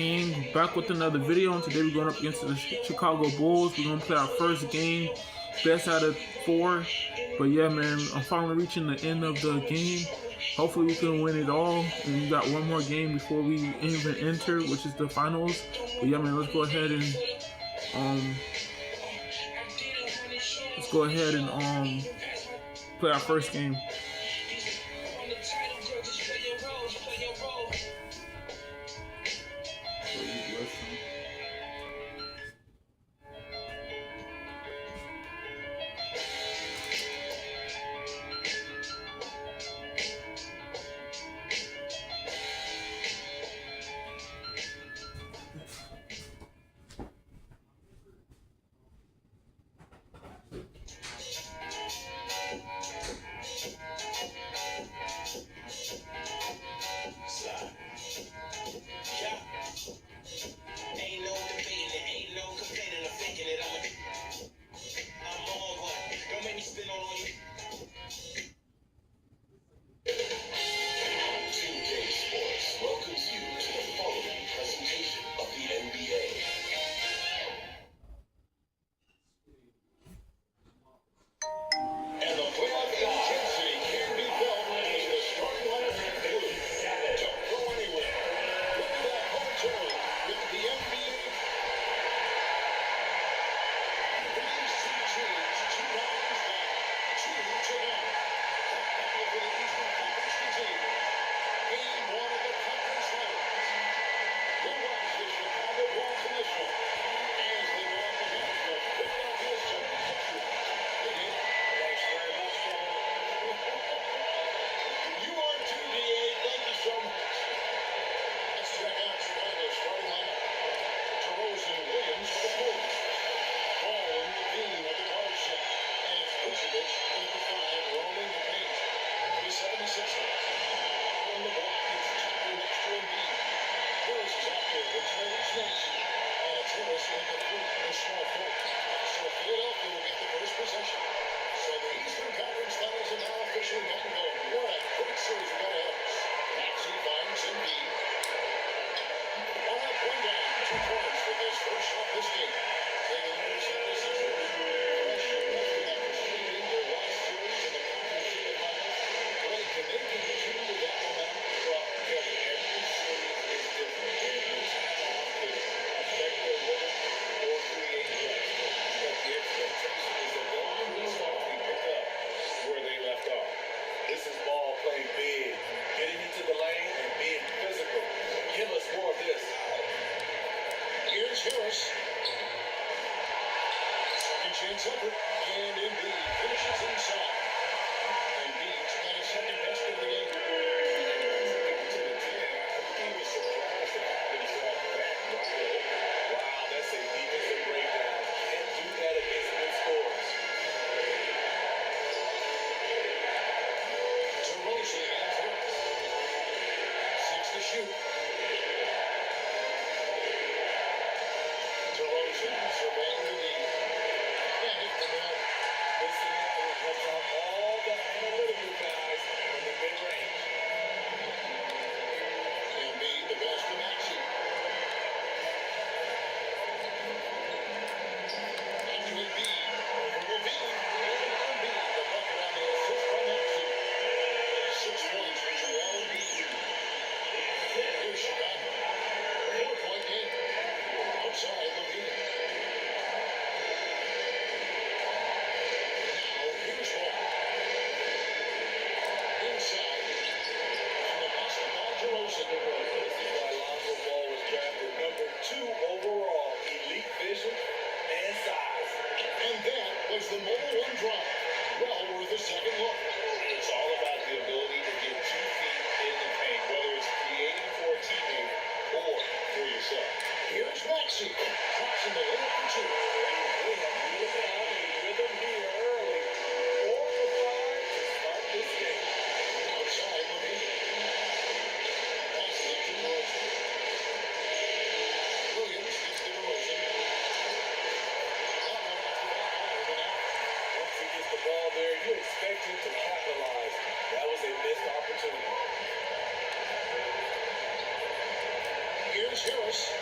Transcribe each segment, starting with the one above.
Back with another video, and today we're going up against the Chicago Bulls. We're going to play our first game, best out of 4. But yeah, man, I'm finally reaching the end of the game. Hopefully we can win it all, and we got one more game before we even enter, which is the finals. But yeah, man, let's go ahead and play our first game. Harris. Second chance effort, and Embiid finishes inside. Embiid's got his second best of the game. He was surprised to have himself back. Wow, that's a defensive breakdown. Can't do that against good scores. DeRozan and Harris. 6 to shoot. Surveying the lead. Yeah, hit the net. This network cuts out all the analytical guys in the mid-range. Embiid, the best from Maxey. Into Embiid. Over Levine. And Embiid, the bucket on the assist from Maxey. 6 points for Joel Embiid. Here's Chicago. 4-point game. Outside Levine. The mobile one drive, well worth a second look. It's all about the ability to get 2 feet in the paint, whether it's creating for a teammate or for yourself. Here's Maxey, crossing the line for 2. They have really found a rhythm here early. 4 for 5 to start this game. Outside Levine. Passing it to DeRozan. Williams gets to DeRozan. The ball there, you expect him to capitalize. That was a missed opportunity. Here's Harris.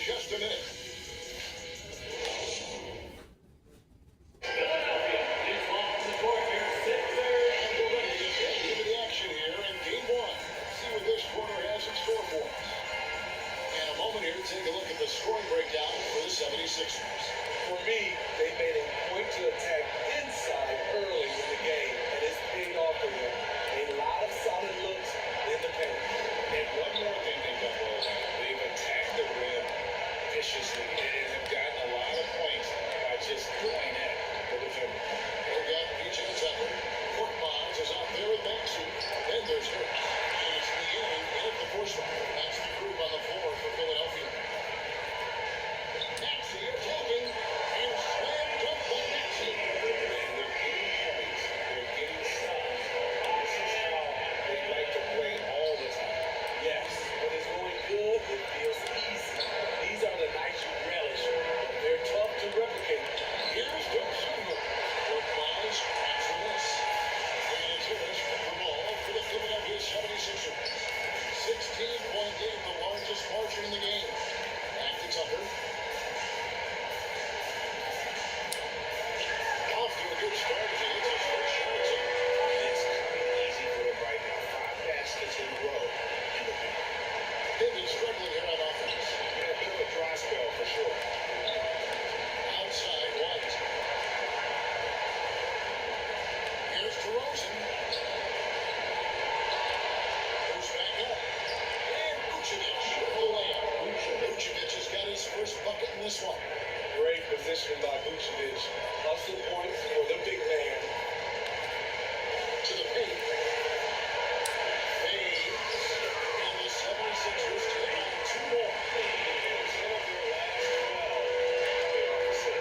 just a minute. Take a look at the scoring breakdown for the 76ers. For me, they made a point to attack inside early in the game, and it's paid off for them. A lot of solid looks in the paint. And one more thing they've done well, they've attacked the rim viciously and have gotten a lot of points by just going at the defender. They've got PJ Tucker. Court Bonds is out there with Maxey. Then there's Hurts. And it's Niang in the first one. That's the group on the floor for Philadelphia. Maxey attacking and slam dunk by Maxey. And they're getting points. They're getting stops. This is how they like to play all the time. Yes, when it's going good, it feels easy. These are the nights you relish. They're tough to replicate. Here's Dosunmu. Court Bonds answer this. And it's Harris with the ball for the Philadelphia 76ers. 16-point lead, the largest margin in the game. Back to Tucker. Off to a good start as he hits his first shot. It's coming easy for him right now. 5 baskets in a row in the paint. They've been struggling here on offense. Yeah, a bit of a dry spell for sure. Outside White. Here's DeRozan. Goes back up. And Vucevic with the layup. Vucevic has got his first bucket in this one. Great positioning by Vucevic. Hustle points for the big man. To the paint. Fades. And the 76ers take on 2 more. Instead of their last 12, they are 6.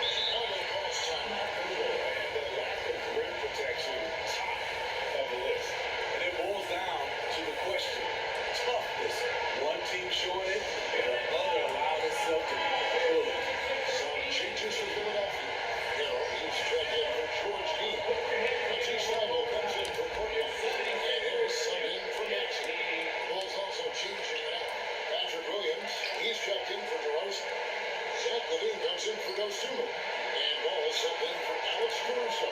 Chicago calls timeout. And the lack of rim protection, top of the list. And it boils down to the question. Toughness. One team showing it, and the other allowed itself to be bullied. Some changes for Philadelphia. Harrell, he's checked in for George Hill. Matisse Thybulle comes in for Portland. And Harris sub in for Maxey. Ball's also changing it out. Patrick Williams, he's checked in for DeRozan. Zach LaVine comes in for Dosunmu. And Ball sub in for Alex Caruso.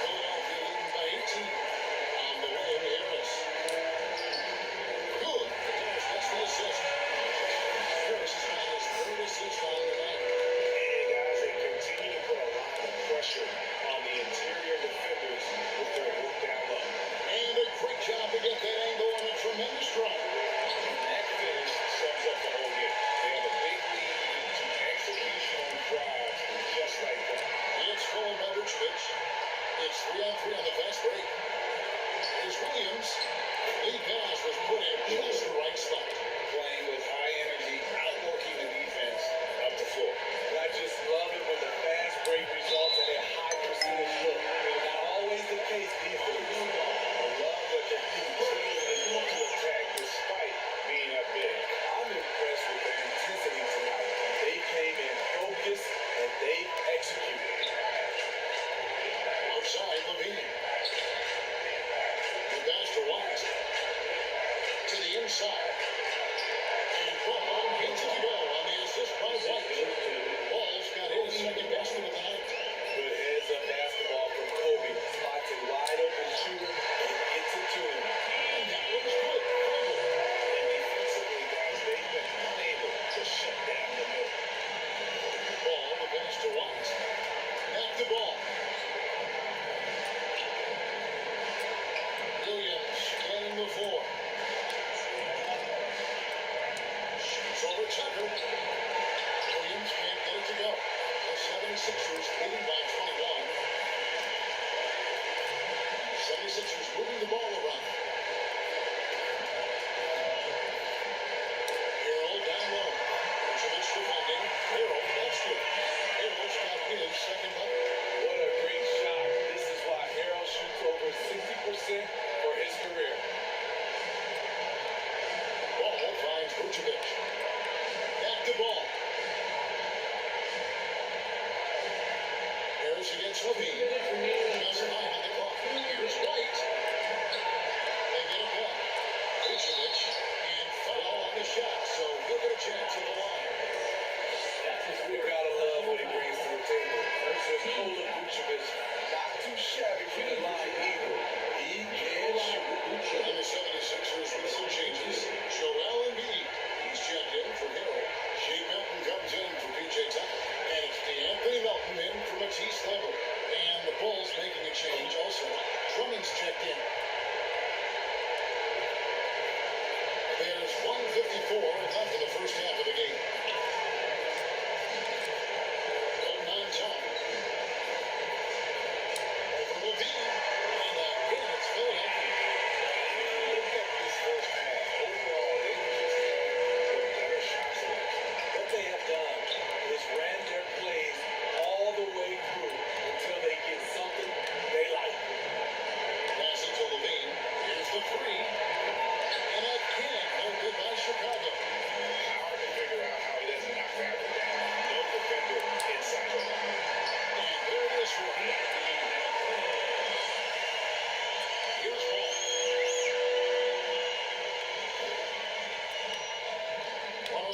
Philadelphia leading by 18. On the way, Harris. Good. That's the assist. Harris has got his 3rd assist on the night. And guys, they continue to put a lot of pressure on the interior defenders with their work down low. And a great job to get that angle on a tremendous drive. That finish sums up the whole game. They have a big lead to execution on drives just like that. It's full by Vucevic. It's 3-on-3 on the fast break. Here's Williams. Lead pass was put in just the right spot. Playing with high energy, outworking the defense up the floor. And I just love it when the fast break results in a high percentage look. Not always the case defensively. I love that they continue to attack despite being up big. I'm impressed with their intensity tonight. They came in focused and they executed. Outside LaVine. The pass to White. To the inside. And Ball gets it to go on the assist by White. Ball's got his second basket of the night. Good heads-up basketball from Kobe. Spots a wide-open shooter and gets it to him. And that one's good. And defensively, guys, they've been unable to shut down the middle. Ball, the pass to White. Back to Ball. Williams scanning the floor. Shoots over Tucker. Williams can't get it to go. The 76ers leading by 21. 76ers moving the ball around. Harrell down low. Vucevic defending. Harrell, that's good. Harrell's got his second bucket. What a great shot. This is why Harrell shoots over 60% for his career. Ball finds Vucevic. Back to Ball.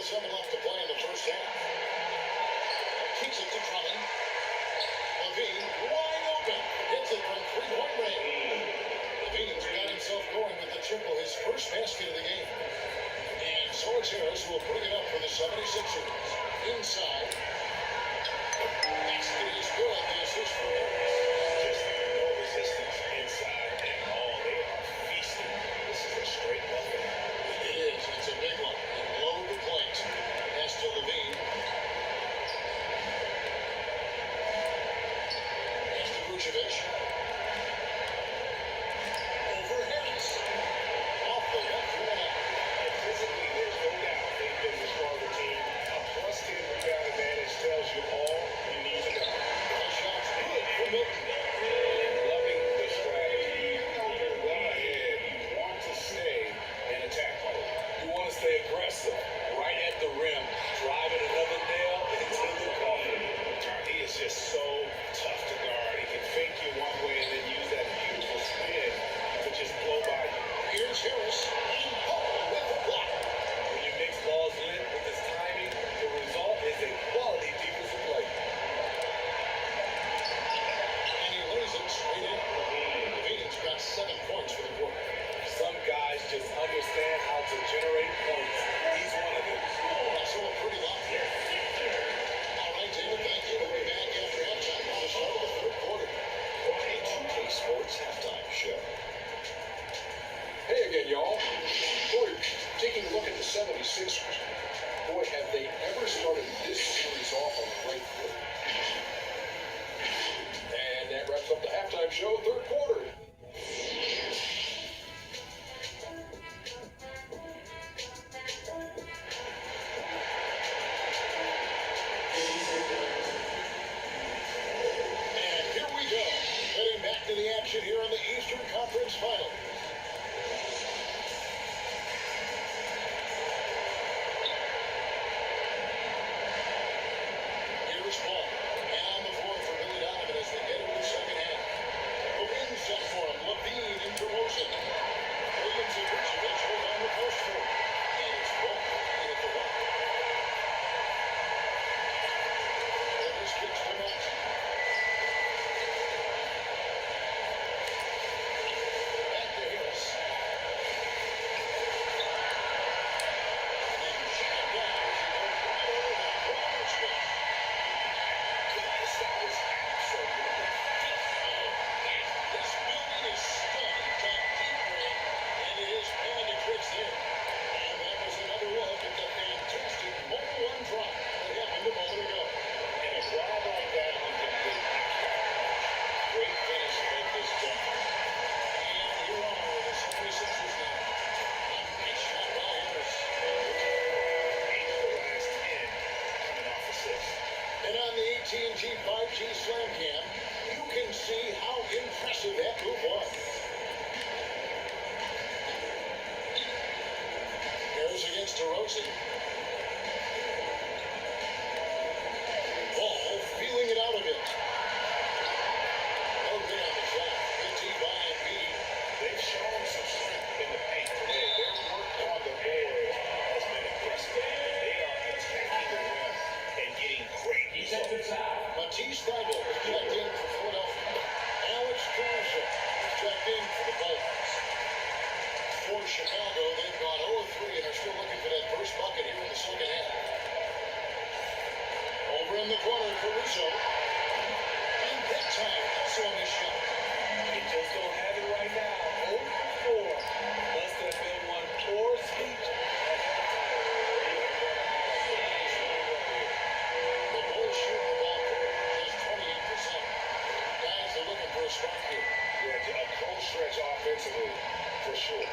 2:47 left to play in the first half. Keeps it to Drummond. Levine, wide open. Hits it from three-point range. Levine's got himself going with the triple, his first basket of the game. And so it's Harris who will bring it up for the 76ers. Inside. Basket is good. The assist for Harris. Just no resistance inside at all. They are feasting. This is a straight bucket. It is. It's a big one. And load the plate. Pass to Levine. Pass to Vucevic. Over Harris. Off the left wall. And physically, there's no doubt they've been the stronger team. A plus 10 rebound advantage tells you all you need to know. The shot's good for Milton. Loving the strategy. You know you're well ahead. You want to stay in attack mode. You want to stay aggressive, right at the rim, driving another nail into the coffin. He is just so tough to guard. He can fake you one way and then use that beautiful spin to just blow by you. Here's Harris. And Paul with the block. When you mix balls lit with his timing, the result is a quality defensive play. And he lays it straight in. Levine's got 7 points for the quarter. Some guys just understand how to generate points. He's one of them. Also a pretty lot here. All right, David, thank you. We'll be back after halftime on the start of the third quarter. A 2K Sports halftime show. Hey again, y'all. Boy, taking a look at the 76ers. Boy, have they ever started this series off on the right foot. And that wraps up the halftime show, third quarter. And here we go. Heading back to the action here in the Eastern Conference Final. Here's Paul. And on the floor for Billy Donovan as they get into the second half. The win set for him. Levine in promotion. Williams and Vucevic hold on the post for him. And it's both in at the one. Harris gets to match. Back to Harris. And shot down as he goes right over that Roberts way. Guys, that was absolutely This building is stunned to deep red, and it is Panda Tricks there. And that was another look at the fantastic mobile one drop that happened a moment ago. And a drive like that you can put Great finish at this jump. And here are the 76ers now. A nice shot by Harris. 8 of the last 10 coming off the 6th. And on the AT&T 5G Slam Cam, you can see how impressive that move was. Harris against DeRozan. Ball feeling it out a bit. No good on the shot. Good tee by Embiid. They've shown some strength in the paint today. Their work on the board has been impressive. They are attacking the rim and getting great results. Matisse Thybulle is checked in for Philadelphia. Alex Caruso is checked in for the Bulls. For Chicago, they've gone 0-3 and are still looking for that first bucket here in the second half. Over in the corner, Caruso. And that time, also on this shot. They just don't have it right now. 0 for 4. Must have been one poor speech ahead of time. The Bulls shoot the ball just 28%. Guys are looking for a spark here. Yeah, a cold stretch offensively, for sure.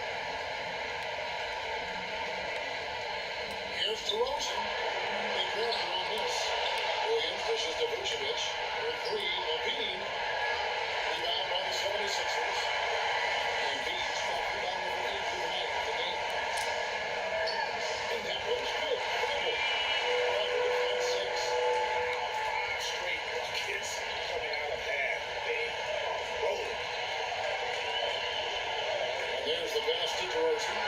Here's DeRozan. They grab her on this. Williams dishes to Vucevic. For three, Levine. Rebound by the 76ers. Embiid's got rebound number 8 for the night of the game. And that one's good. Double. Robert at 6. 5 straight buckets coming out of that. They are rolling. And there's the pass to DeRozan.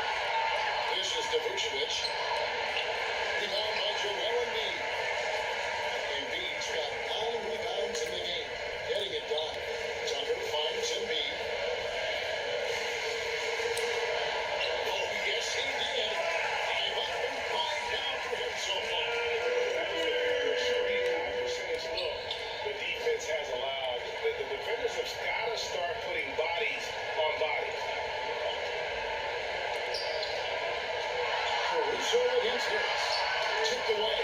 Dishes to Vucevic. Rebound against Harris. Tipped away.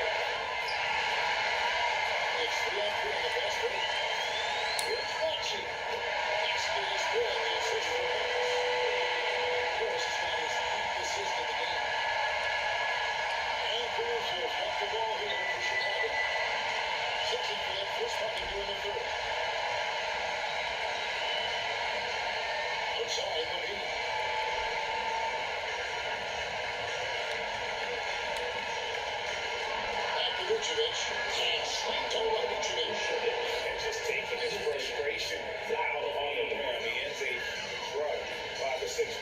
It's 3-on-3 on the fast break. Here's Maxey. That's good. The assist for Harris. Harris has got his 8th assist of the game. And Caruso's got the ball here for Chicago. Searching for that first bucket here in the third. Outside, Levine. Back to Vucevic. And sweet over Vucevic. And just taking his frustration out on the rim. He ends a run by the Sixers.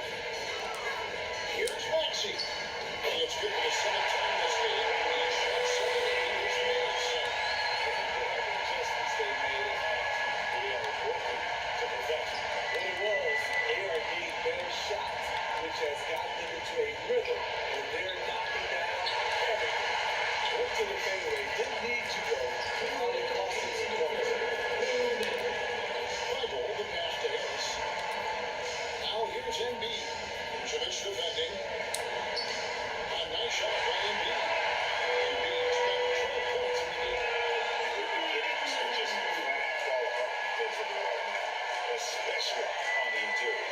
Here's Maxey. And it's good for the 7th time this game. He shot 7 and he's made 7. Whatever adjustments they made, they are working to perfection. What it was, ARD better shots, which has gotten them into a rhythm where they're knocking down everything. Went to the fadeaway, didn't need to go. Only cost them some points. Bible, the pass to Harris. Now here's Embiid. Vucevic defending. A nice shot by Embiid. Embiid's got 12 points in the game. They're beginning to just flat out fall apart defensively right now, especially on the interior.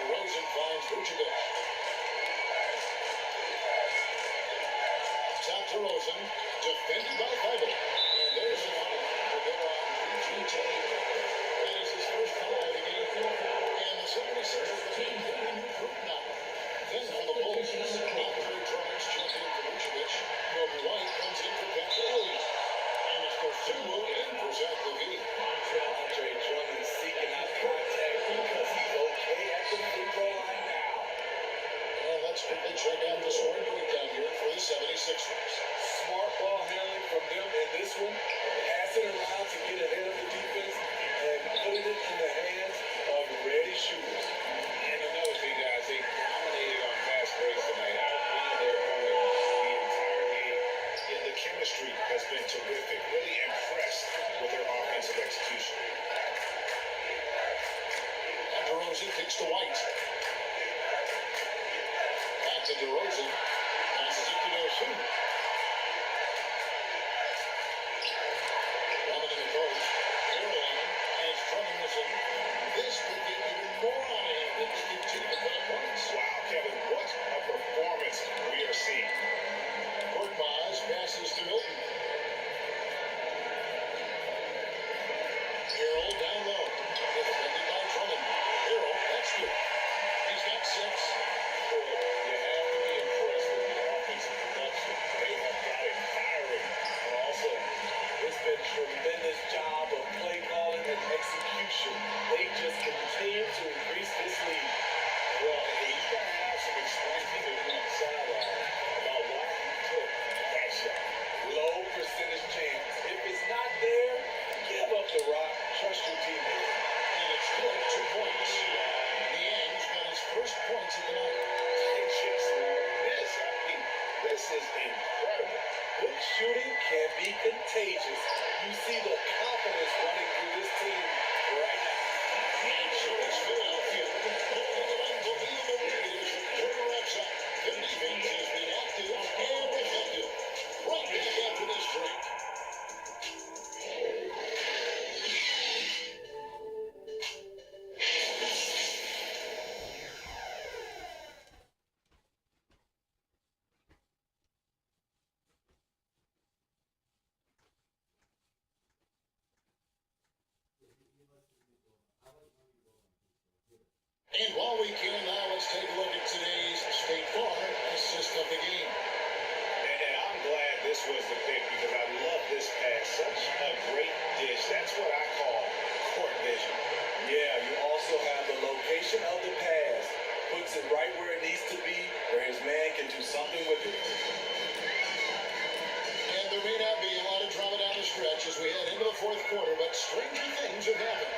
DeRozan finds Vucevic. Top DeRozan, defended by Bible. And there's the foul. Rivera on PG tape. That is his first foul of the game. And the 76ers have a new group now. Then for the Bulls, Andre Drummond's champion for Vucevic. Kobe White comes in for Pat Riley. And it's Dosunmu in for Zach LaVine. Andre Drummond seeking out contact because he's okay at the free throw line now. And let's quickly check out the scoring breakdown here for the 76ers. Smart ball handling from them in this one. Pass it around to get ahead of the defense and putting it in the hands of ready shooters. And another thing, guys, they dominated on fast breaks tonight. Outplaying their opponent the entire game. And the chemistry has been terrific. Really impressed with their offensive execution. And DeRozan kicks to White. Back to DeRozan. Passes it to Dosunmu. Drummond in the post. Caroline as Drummond was in. This could get even more out of him. Let's continue to put up points. Wow, Kevin, what a performance we are seeing. Korkmaz passes to Milton. Harrell down low. Defended by Drummond. Harrell, that's good. He's got 6. Boy, you have to be impressed with the offensive production. They have got it firing. And also, it's been a tremendous job of play calling and execution. They just continue to increase this lead. Well, he's got to have some explaining to do on the sideline about why he took that shot. Low percentage chance. If it's not there, give up the rock. Trust your teammates. And it's good. 2 points. Niang's got his first points of the night. This is incredible. Good shooting can be contagious. You see the confidence running through this team right now. And so it's Philadelphia. Looking at unbelievable lead as the quarter wraps up. Their defense has been active and effective. Right back after this break. And while we can now, let's take a look at today's State Farm assist of the game. And I'm glad this was the pick because I love this pass. Such a great dish. That's what I call court vision. Yeah, you also have the location of the pass. Puts it right where it needs to be, where his man can do something with it. And there may not be a lot of drama down the stretch as we head into the fourth quarter, but stranger things have happened.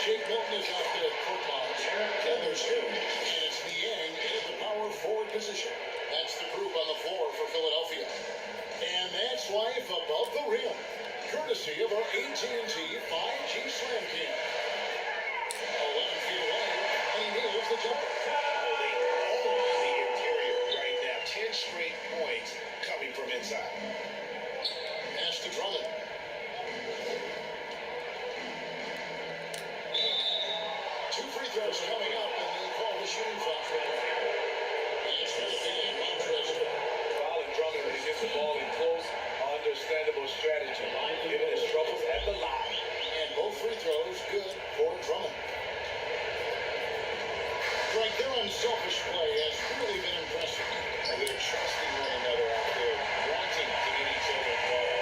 Shake Milton is out there at Korkmaz. Then there's two. And it's Niang in the power forward position. That's the group on the floor for Philadelphia. And that's life above the rim. Courtesy of our AT&T 5G Slam Cam. 11 feet away. And he nails the jumper. They own the interior right now. 10 straight straight points coming from inside. Pass to Drummond. Two free throws coming up, and they call the shooting foul. That's for the game, Montrezl. Fouling Drummond when he gets the ball in close, understandable strategy. Given his troubles at the line. And both free throws good for Drummond. Greg, their unselfish play has really been impressive. And they're trusting one another out there, wanting to get each other involved.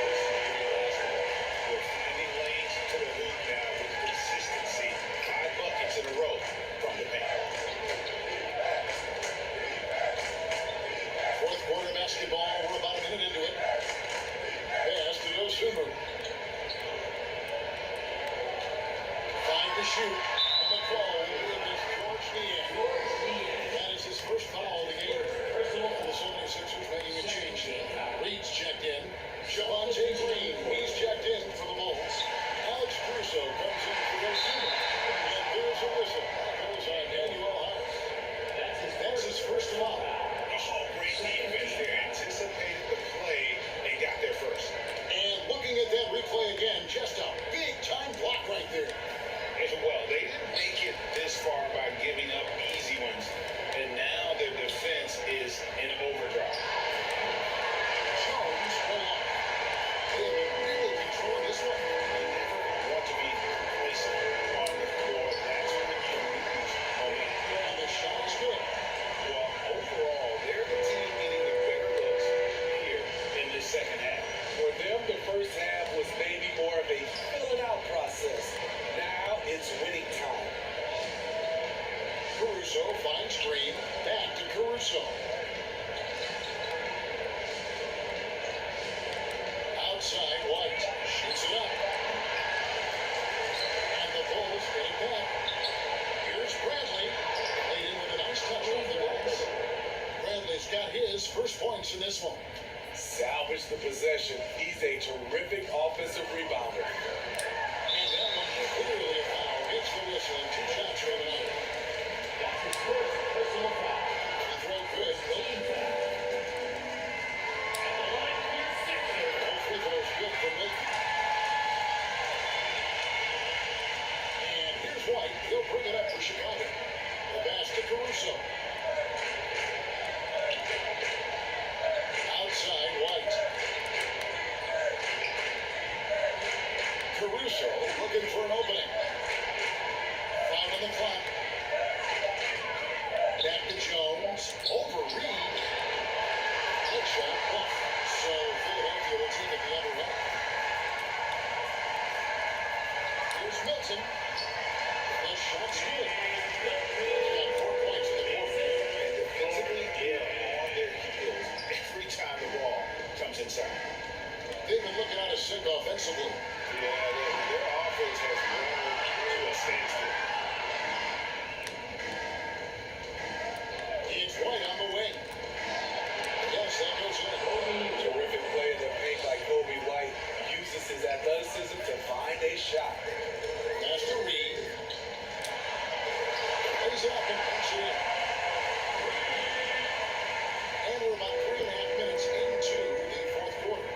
This is great basketball. They're finding lanes to the hoop now with consistency. 5 buckets in a row from the paint. Fourth quarter basketball, we're about a minute into it. Pass to Dosunmu. Find the shoot. And the call is George Niang. That is his first foul of the game. And the 76ers making a change. Reed's checked in. Javonte Green, he's checked in for the Bulls. Alex Caruso comes in for Dosunmu. And there's a whistle. That goes on Daniel House. That's his first foul. Oh, great defense there. Anticipated the play and got there first. And looking at that replay again, just a big time block right there. Well, they didn't make it this far by giving up easy ones. And now their defense is in overdrive. Jones will up. They have been really controlling this one. They never want to be complacent on the floor. That's when you lose momentum. And the shot is good. Well, overall, they're the team getting the better looks here in this second half. For them, the first half was maybe more of a filling out process. Now it's winning time. Caruso finds Green. Back to Caruso. Outside, White shoots it up. And the Bulls get it back. Here's Bradley. Laid in with a nice touch off the glass. Bradley's got his first points in this one. Salvage the possession. He's a terrific offensive rebounder. And that one clearly a foul. Hits the whistle and 2 shots for the night. That's his first personal foul. The throw good. Both free throws good for Milton. And here's White. He'll bring it up for Chicago. The pass to Caruso. Outside, White. Caruso looking for an opening. 5 on the clock. Back to Jones. Over Reed. Good shot. Off. So Philadelphia will take it the other way. Here's Milton. The shot's good. He's got 4 points in the fourth. And defensively, they're on their heels every time the ball comes inside. They've been looking out of sync offensively. Yeah, their offense has rolled to a standstill. It's White on the wing. Yes, that goes in. Terrific play in the paint by Kobe White. Uses his athleticism to find a shot. Pass to Reed. Lays it up and punches it in. And we're about 3.5 minutes into the fourth quarter.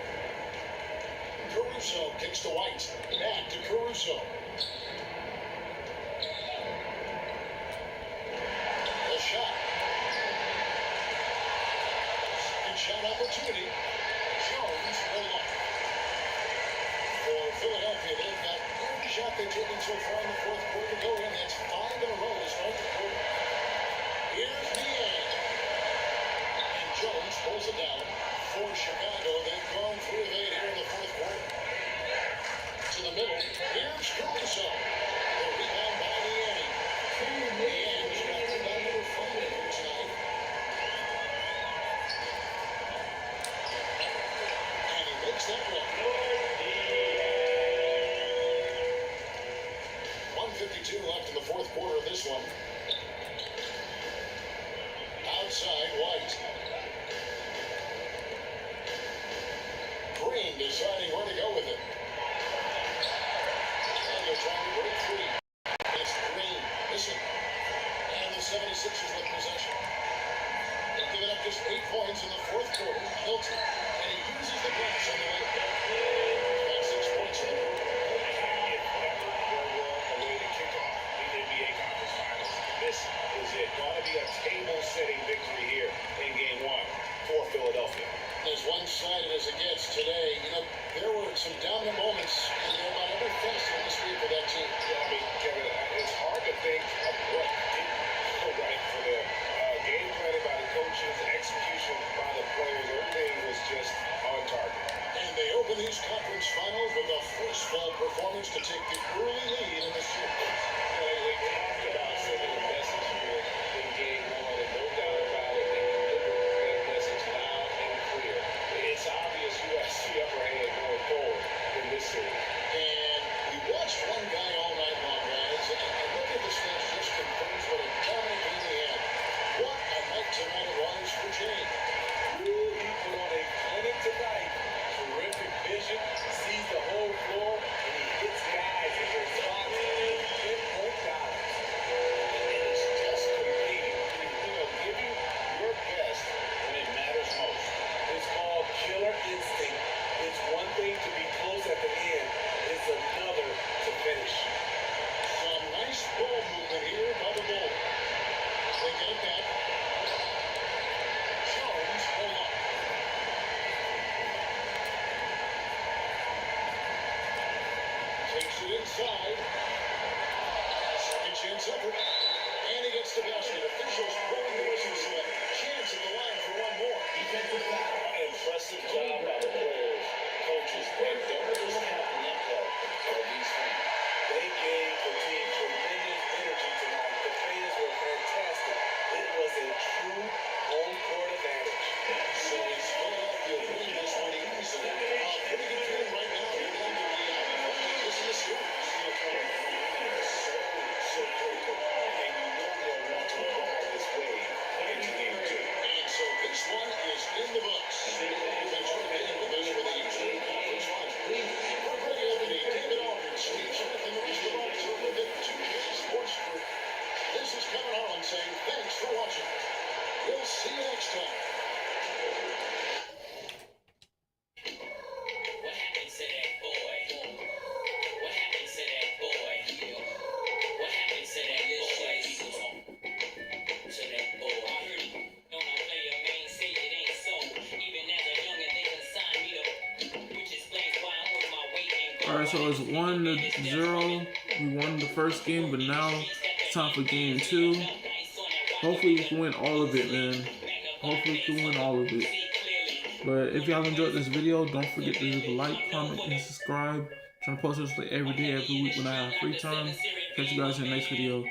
Caruso kicks to White. Back to Caruso. The shot. Second shot opportunity. Jones will up. For Philadelphia, they've got every shot they've taken so far in the fourth quarter to go in. That's 5 in a row to start the quarter. Here's Niang. And Jones pulls it down for Chicago. They've gone 3 of 8 here in the fourth quarter. To the middle. Here's Caruso. The rebound by Niang. Niang's got rebound number 5 here tonight. And he makes that run. 1:52 left in the fourth quarter of this one. Outside, White. Green deciding where to go with it. And they're trying to break free. It's Green. Listen. And the 76ers with possession. They've given up just 8 points in the inside. Second chance effort. And he gets the basket. Officials blowing the whistle, so a chance at the line for one more. An impressive job by the players, coaches, and don't discount the impact of these fans. They gave the team tremendous energy tonight. The fans were fantastic. It was a true home court advantage. So it's Philadelphia winning this one easily. Pretty good feeling right now. They're down to the this is the series. So critical. And you know they'll want to ride this wave into game two. And so this one is in the books. Thanks for being with us for the Eastern Conference Final. For Greg Anthony, David Aldridge, Steve Smith, and the rest of our terrific 2K Sports Group, this is Kevin Harlan saying thanks for watching. We'll see you next time. What happened to that boy? What happened to that boy? What happened to that boy? To that boy. I heard you on a player, man, say it ain't so. Even as a youngin', they done signed me to, which explains why I'm with my weight and Alright, so it's 1-0. We won the first game, but now it's time for game 2. Hopefully we can win all of it, man. Hopefully we can win all of it. But if y'all enjoyed this video, don't forget to leave a like, comment, and subscribe. I'm trying to post this like every day, every week when I have free time. Catch you guys in the next video.